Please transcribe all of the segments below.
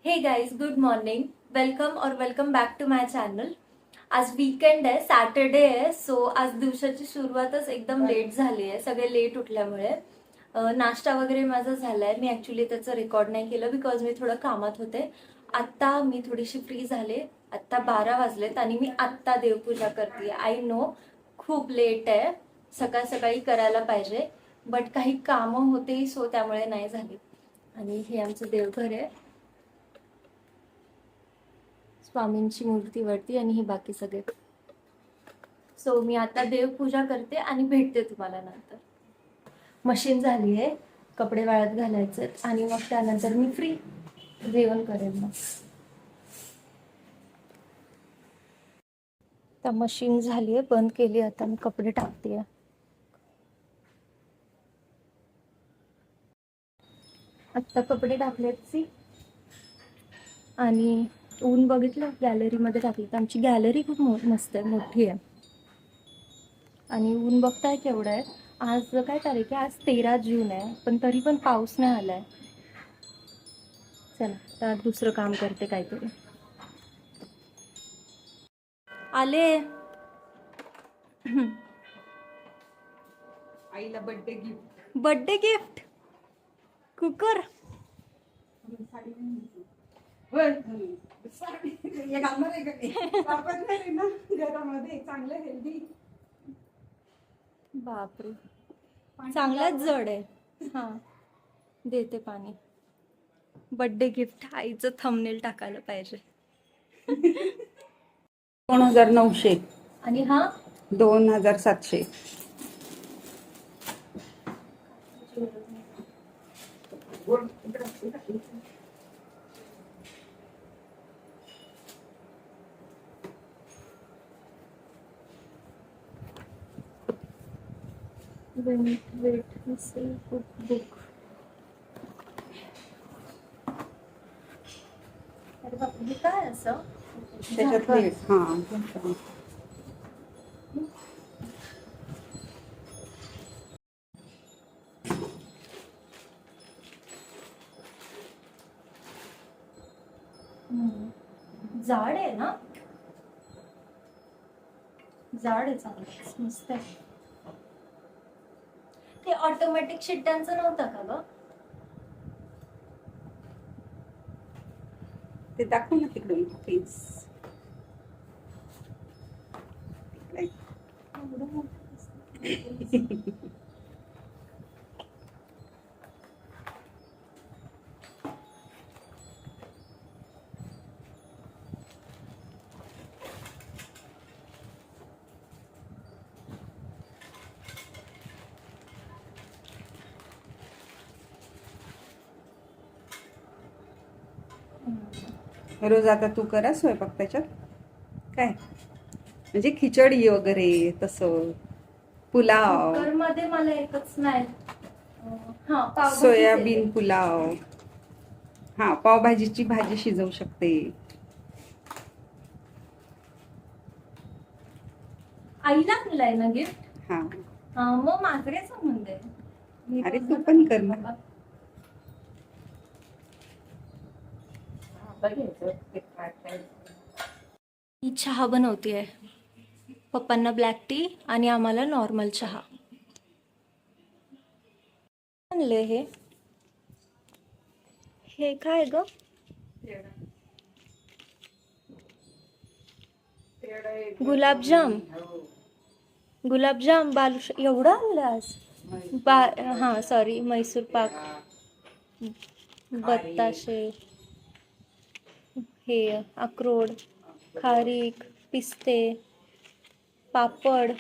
हे guys, good morning. Welcome back to my channel. आज weekend आहे, सॅटरडे आहे. सो आज दिवसाची सुरुवातच एकदम लेट झाली आहे, सगळे लेट उठल्यामुळे. नाश्ता वगैरे माझा झालाय. मी ऍक्च्युली त्याचं रेकॉर्ड नाही केलं बिकॉज मी थोडं कामात होते. आत्ता मी थोडीशी फ्री झाले. आत्ता 12 वाजलेत आणि मी आत्ता देवपूजा करते. आय नो खूप लेट आहे, सकाळ सकाळी करायला पाहिजे, बट काही कामं होते सो त्यामुळे नाही झाली. आणि हे आमचं देवघर आहे, स्वामींची मूर्ती वरती, आणि ही बाकी सगळे. सो मी आता देवपूजा करते आणि भेटते तुम्हाला नंतर. मशीन झाली आहे, कपडे वाळत घालायचे आणि मग त्यानंतर मी फ्री जेवण करेन. मग आता मशीन झाली आहे, बंद केली. आता मी कपडे टाकते. आत्ता कपडे टाकलेत सी. आणि ऊन बघितलं, गॅलरीमध्ये टाकली. तर आमची गॅलरी खूप मस्त आहे, मोठी आहे. आणि ऊन बघताय केवढं आहे. आज काय तारीख आहे? आज 13 जून आहे, पण तरी पण पाऊस नाही आलाय. चला तर दुसरं काम करते काहीतरी. आले. आईला birthday gift. Birthday gift cooker. घरामध्ये चांगलं हेल्दी. बापरे, चांगलाच जड आहे. हा, देते पाणी. Birthday gift. आईचं थंबनेल टाकायला पाहिजे. 2900 आणि हा 2700. Wait book. अरे बापरे, हे काय असं? त्याच्यातले हा जाड आहे ना? जाड आहे, चांगलं मस्त आहे. ते ऑटोमॅटिक शिट्ट्यांचं नव्हतं का ग? ते दाखव ना तिकडून प्लीज. रोज आता तू करा स्वयंपाक त्याच्यात काय, म्हणजे खिचडी वगैरे तसं, पुलाव, कुकर मध्ये मला एकच नाही. हा, पावभाजी सोयाबीन पुलाव. हा, पावभाजीची भाजी शिजवू शकते. आईला आणलाय ना गिफ्ट? हा, मग माझं काय संबंध आहे? मी अरे रोज तू नाही पण करत कर ना. बाबा. ही चहा बनवतीये. पप्पांना ब्लॅक टी आणि आम्हाला नॉर्मल चहा. आणले हे काय ग? गुलाबजाम. गुलाबजाम, बालुश एवढं आणलं आज? हा सॉरी, मैसूर पाक, बत्ताशे, हे अक्रोड, खारीक, पिस्ते, पापड.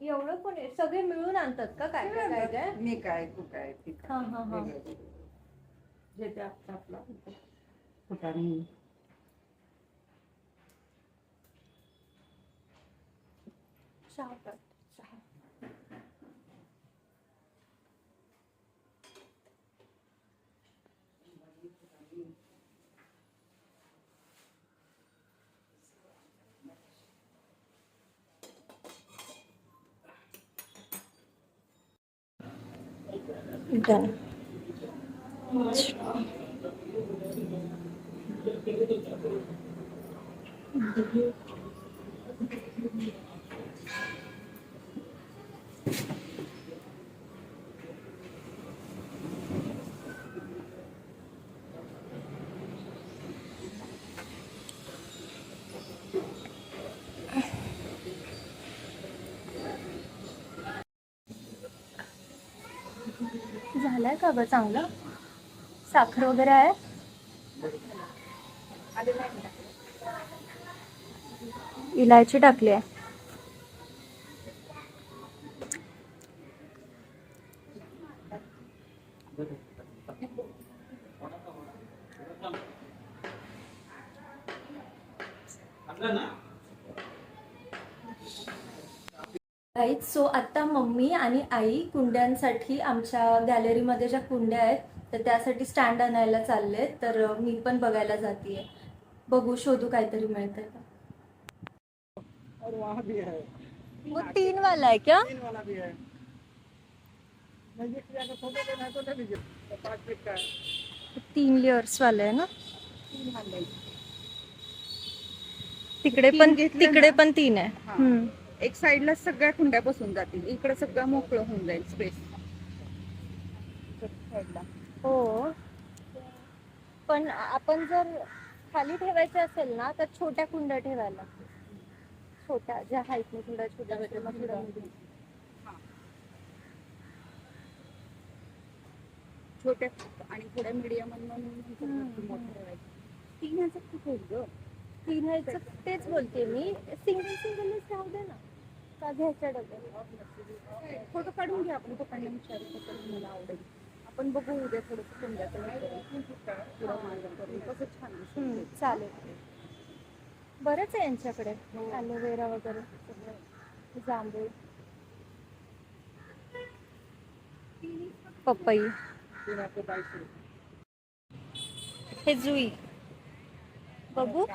एवढं पण सगळे मिळून आणतात का? काय काय काय काय? मी काय तू काय हा हा हा. जे ते आपला फुटाणे. चहा कर, चहा. डन. झालंय का ग चांगलं? साखर वगैरे आहे? इलायची टाकली आहे. राईट. सो आता मम्मी आणि आई कुंड्यांसाठी आमच्या गॅलरीमध्ये ज्या कुंड्या आहेत तर त्यासाठी स्टँड आणायला चालले. तर मी पण बघायला जातीये. बघू, शोधू काहीतरी मिळतंय का. और वहाँ भी है, वो 3 वाला है क्या? 3 वाला भी है. नजदीक से जाकर फोटो लेना है तो ले लीजिए, तो 5 फीट का है. 3 लेयर्स वाला आहे ना. 3 वाला है. तिकडे तीन पण घेतले तिकडे ना? पण 3 आहे. हा. एक साईडला सगळ्या कुंड्या बसून जातील, इकडे सगळं मोकळं होऊन जाईल स्पेस साईडला. हो, पण आपण जर खाली ठेवायचे असेल ना तर छोट्या कुंड्या ठेवायला लागतील. छोट्या ज्या हाईटने थोड्या छोट्या छोट्या मग थोड्या medium. छोट्या आणि थोड्या मीडियम आणि मोठ्या ठेवायच्या. 3 ह्याचं खूप होईल ग. 3 ह्याचं तेच बोलते मी. सिंगल सिंगलच राहू दे ना, का घ्यायच्या डब्यात. फोटो काढून घ्या आपण, पप्पांना विचारू कसं मला आवडेल. आपण बघू उद्या थोडंसं कुंड्याचं पुढं मागं करून कसं छान दिसेल. चालेल. बरंच आहे यांच्याकडे, ॲलोवेरा वगैरे सगळं, जांभूळ, पपई, हे जुई. बघू,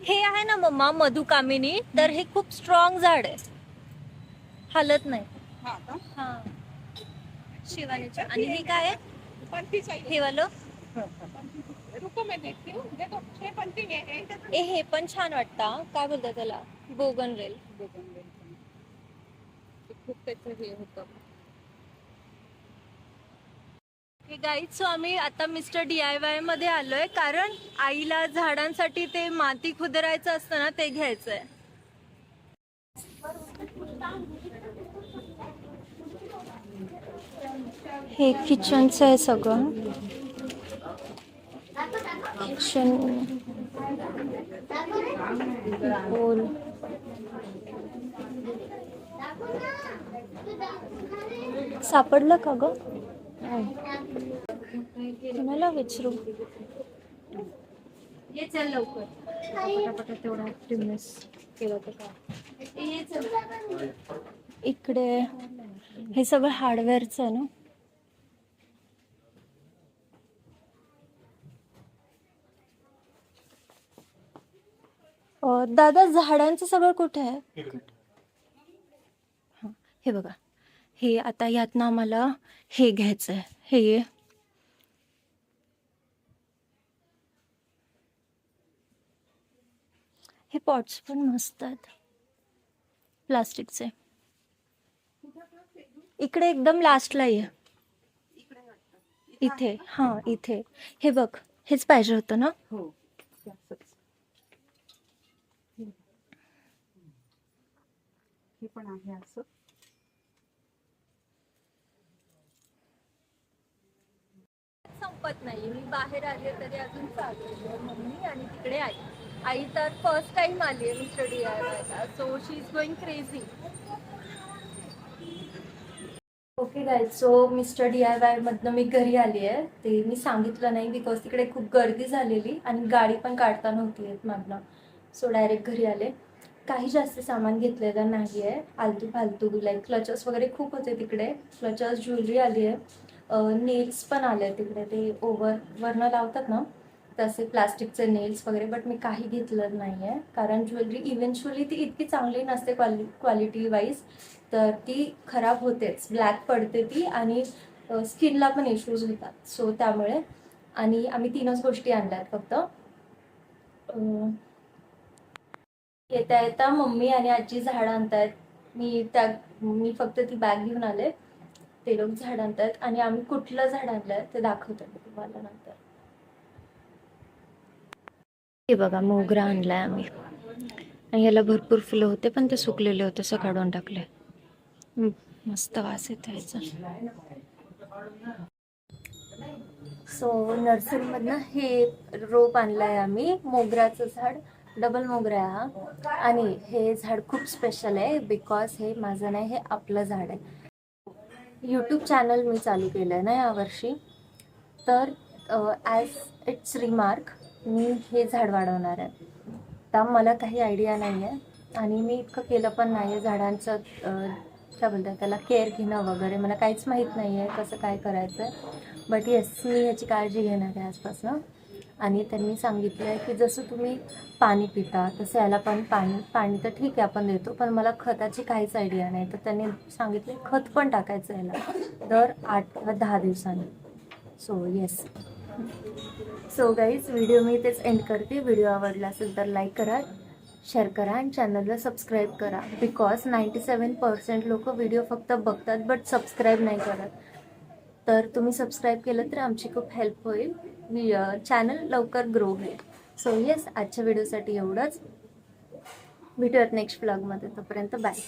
हे आहे ना मम्मा मधुकामिनी, तर हे खूप स्ट्रॉंग झाड आहे, हालत नाही. हा का? हा, शिवानीच्या. आणि हे काय आहे? हे वालं हे पण छान वाटतं. काय बोलतात त्याला? बोगनवेल. खूप त्याचं हे होतं. हे गाईज, सो आम्ही आता मिस्टर DIY मध्ये आलोय, कारण आईला झाडांसाठी ते माती खुदरायचं असतं ना, ते घ्यायचंय. हे किचनचं आहे सगळं. किचन बोल. सापडलं का ग? कोणाला विचारू? ये चल लवकर. पटापट तेवढा ऍक्टिव्हनेस केलं तर काय. इकडे हे सगळं हार्डवेअरचं आहे ना. दादा, झाडांचं सगळं कुठे आहे? हां, हे बघा. हे आता यातनं आम्हाला हे घ्यायचं आहे. हे पॉट्स पण मस्त आहेत, प्लास्टिकचे. इकडे एकदम लास्टला आहे. इथे, हां इथे. हे बघ, हेच पाहिजे होतं ना. हो, हे पण आहे असं. संपत नाही. मी बाहेर आले तरी अजून चालू आहे. मम्मी आणि तिकडे आई तर फर्स्ट टाइम आली आहे mister DIY, so she is going crazy. Okay guys, so mister DIY मधनं मी घरी आली आहे. ते मी सांगितलं नाही बिकॉज तिकडे खूप गर्दी झालेली आणि गाडी पण काढता नव्हती येत मागनं. सो डायरेक्ट घरी आले. काही जास्त सामान घेतलेलं नाही आहे, आलतू फालतू. लाईक क्लचर्स वगैरे खूप होते तिकडे. क्लचर्स, ज्वेलरी आली आहे, नेल्स पण आले आहेत तिकडे. ते वरनं लावतात ना तसे प्लास्टिकचे नेल्स वगैरे. बट मी काही घेतलं नाही आहे, कारण ज्वेलरी इव्हेंच्युअली ती इतकी चांगली नसते क्वालिटी वाईज, तर ती खराब होतेच, ब्लॅक पडते ती. आणि स्किनला पण इश्यूज होतात. सो त्यामुळे आणि आम्ही 3च गोष्टी आणल्या आहेत फक्त. येता येता मम्मी आणि आजी झाडं आणतायत. मी फक्त ती बॅग घेऊन आले. ते लोक झाड आणतायत आणि आम्ही कुठलं झाड आणलंय ते दाखवते मी तुम्हाला नंतर. हे बघा मोगरा आणलाय आम्ही आणि याला भरपूर फुलं होते पण ते सुकलेले होते, असं काढून टाकले. मस्त वास येतो याचा. सो नर्सरीमधनं हे रोप आणलंय आम्ही, मोगऱ्याचं झाड. डबल मोगरा आहे हा. आणि हे झाड खूप स्पेशल आहे बिकॉज हे माझं नाही, हे आपलं झाड आहे. यूट्यूब चॅनल मी चालू केलं आहे ना यावर्षी, तर ॲज इट्स रिमार्क मी हे झाड वाढवणार आहे. तर मला काही आयडिया नाही आहे आणि मी इतकं केलं पण नाही आहे झाडांचं काय बोलतात त्याला केअर घेणं वगैरे, मला काहीच माहीत नाही आहे कसं काय करायचं आहे. बट येस, मी याची काळजी घेणार आहे आजपासून. आणि त्यांनी सांगितलं आहे की जसं तुम्ही पाणी पिता तसं याला पण पाणी तर ठीक आहे आपण देतो, पण मला खताची काहीच आयडिया नाही. तर त्यांनी सांगितले खत पण टाकायचं याला दर 8 किंवा 10 दिवसांनी. So yes. So guys, video मी इथेच एंड करते. व्हिडिओ आवडला असेल तर लाईक करा, शेअर करा आणि चॅनलला सबस्क्राईब करा. बिकॉज 97% लोक व्हिडिओ फक्त बघतात बट सबस्क्राईब नाही करत. तर तुम्ही सबस्क्राईब केलं तर आमची खूप हेल्प होईल. चॅनल लवकर ग्रो होईल. सो येस, आजच्या व्हिडिओसाठी एवढंच. भेटूयात नेक्स्ट व्लॉगमध्ये. तोपर्यंत बाय.